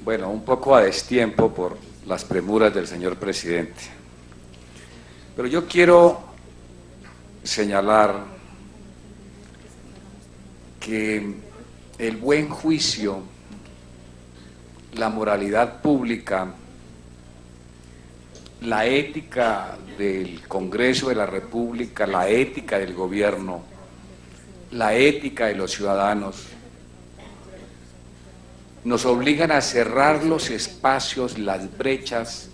Bueno, un poco a destiempo por las premuras del señor presidente. Pero yo quiero señalar que el buen juicio, la moralidad pública, la ética del Congreso de la República, la ética del gobierno, la ética de los ciudadanos, nos obligan a cerrar los espacios, las brechas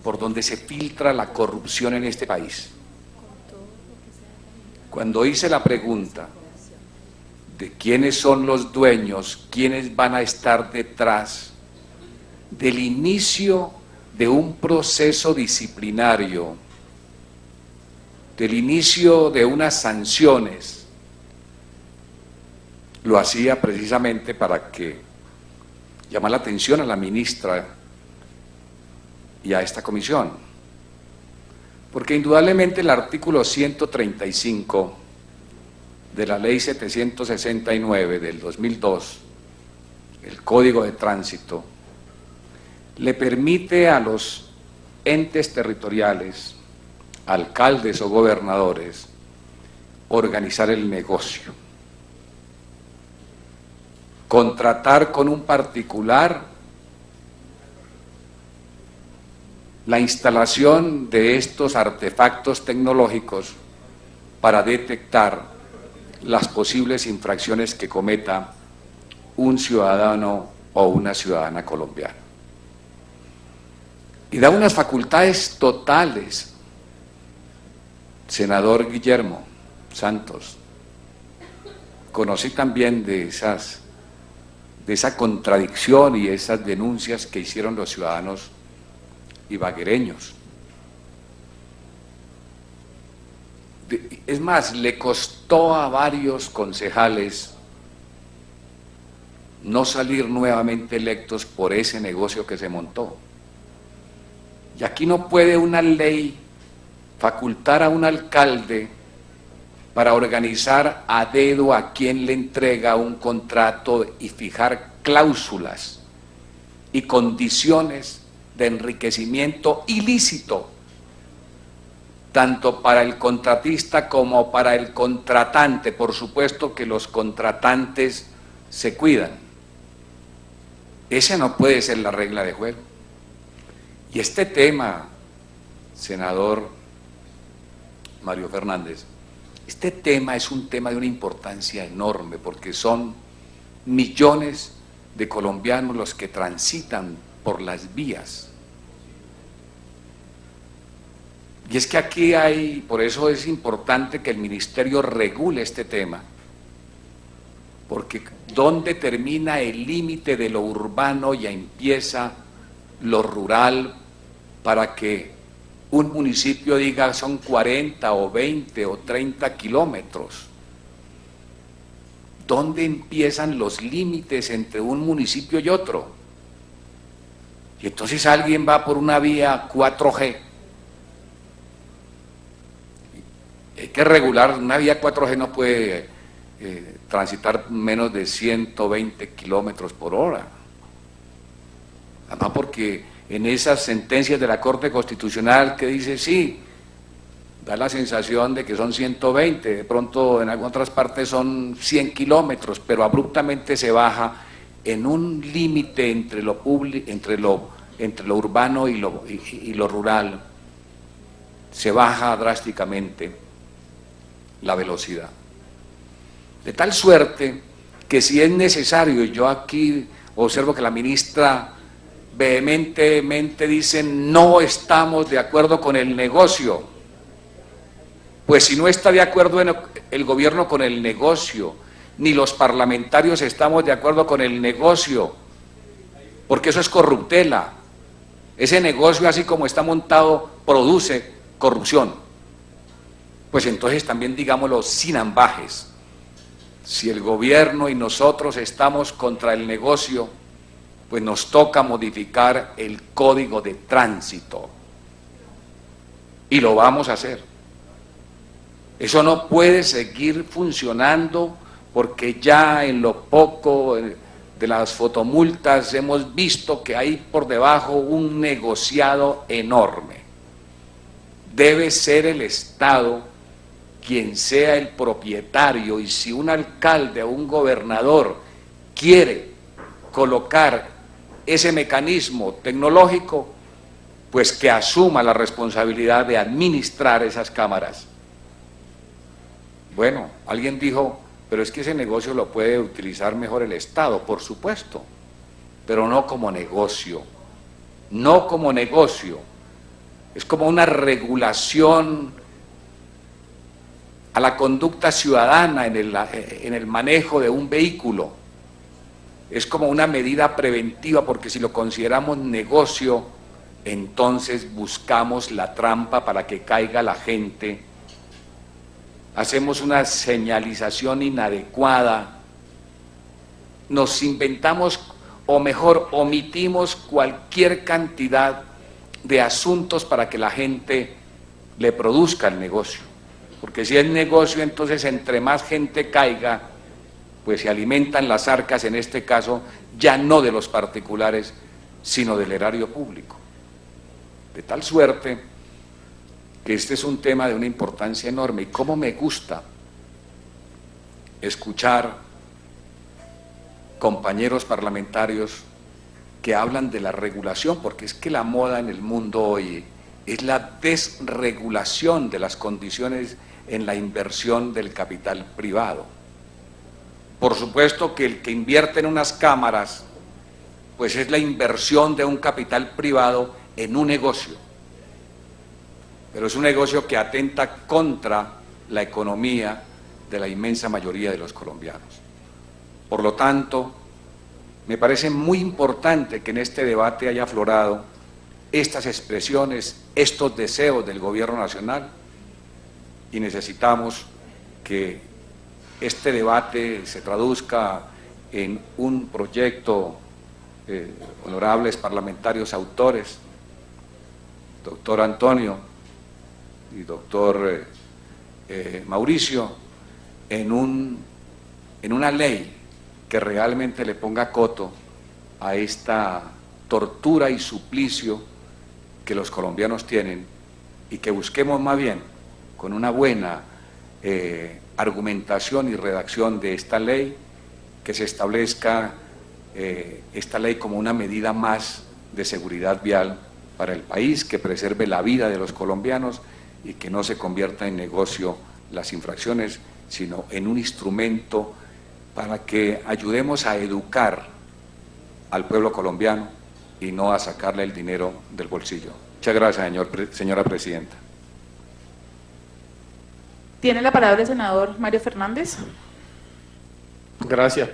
por donde se filtra la corrupción en este país. Cuando hice la pregunta de quiénes son los dueños, quiénes van a estar detrás del inicio de un proceso disciplinario, del inicio de unas sanciones, lo hacía precisamente para que llamar la atención a la ministra y a esta comisión, porque indudablemente el artículo 135 de la ley 769 del 2002, el Código de Tránsito, le permite a los entes territoriales, alcaldes o gobernadores, organizar el negocio, contratar con un particular la instalación de estos artefactos tecnológicos para detectar las posibles infracciones que cometa un ciudadano o una ciudadana colombiana. Y da unas facultades totales, senador Guillermo Santos. Conocí también de esa contradicción y esas denuncias que hicieron los ciudadanos ibaguereños. Es más, le costó a varios concejales no salir nuevamente electos por ese negocio que se montó. Y aquí no puede una ley facultar a un alcalde para organizar a dedo a quien le entrega un contrato y fijar cláusulas y condiciones de enriquecimiento ilícito, tanto para el contratista como para el contratante. Por supuesto que los contratantes se cuidan. Esa no puede ser la regla de juego. Y este tema, senador Mario Fernández, este tema es un tema de una importancia enorme porque son millones de colombianos los que transitan por las vías. Y es que aquí hay, por eso es importante que el ministerio regule este tema, porque ¿dónde termina el límite de lo urbano y empieza lo rural para que un municipio diga son 40 o 20 o 30 kilómetros? ¿Dónde empiezan los límites entre un municipio y otro? Y entonces alguien va por una vía 4G. Hay que regular, una vía 4G no puede transitar menos de 120 kilómetros por hora. Además porque en esas sentencias de la Corte Constitucional que dice sí, da la sensación de que son 120, de pronto en algunas otras partes son 100 kilómetros, pero abruptamente se baja en un límite entre lo urbano y lo rural, se baja drásticamente la velocidad. De tal suerte que si es necesario, y yo aquí observo que la ministra vehementemente dice no estamos de acuerdo con el negocio, pues si no está de acuerdo el gobierno con el negocio, ni los parlamentarios estamos de acuerdo con el negocio, porque eso es corruptela. Ese negocio, así como está montado, produce corrupción. Pues entonces también digámoslo sin ambajes. Si el gobierno y nosotros estamos contra el negocio, pues nos toca modificar el Código de Tránsito. Y lo vamos a hacer. Eso no puede seguir funcionando porque ya en lo poco de las fotomultas hemos visto que hay por debajo un negociado enorme. Debe ser el Estado quien sea el propietario, y si un alcalde o un gobernador quiere colocar ese mecanismo tecnológico, pues que asuma la responsabilidad de administrar esas cámaras. Bueno, alguien dijo, pero es que ese negocio lo puede utilizar mejor el Estado, por supuesto, pero no como negocio, no como negocio, es como una regulación a la conducta ciudadana en el manejo de un vehículo, es como una medida preventiva, porque si lo consideramos negocio, entonces buscamos la trampa para que caiga la gente, hacemos una señalización inadecuada, nos inventamos, o mejor, omitimos cualquier cantidad de asuntos para que la gente le produzca el negocio. Porque si es negocio, entonces entre más gente caiga, pues se alimentan las arcas, en este caso, ya no de los particulares, sino del erario público. De tal suerte que este es un tema de una importancia enorme. Y cómo me gusta escuchar compañeros parlamentarios que hablan de la regulación, porque es que la moda en el mundo hoy es la desregulación de las condiciones en la inversión del capital privado. Por supuesto que el que invierte en unas cámaras, pues es la inversión de un capital privado en un negocio, pero es un negocio que atenta contra la economía de la inmensa mayoría de los colombianos. Por lo tanto, me parece muy importante que en este debate haya aflorado estas expresiones, estos deseos del gobierno nacional, y necesitamos que este debate se traduzca en un proyecto, honorables parlamentarios autores, doctor Antonio y doctor Mauricio, en una ley que realmente le ponga coto a esta tortura y suplicio que los colombianos tienen, y que busquemos más bien con una buena argumentación y redacción de esta ley, que se establezca esta ley como una medida más de seguridad vial para el país, que preserve la vida de los colombianos y que no se convierta en negocio las infracciones, sino en un instrumento para que ayudemos a educar al pueblo colombiano y no a sacarle el dinero del bolsillo. Muchas gracias, señora presidenta. Tiene la palabra el senador Mario Fernández. Gracias.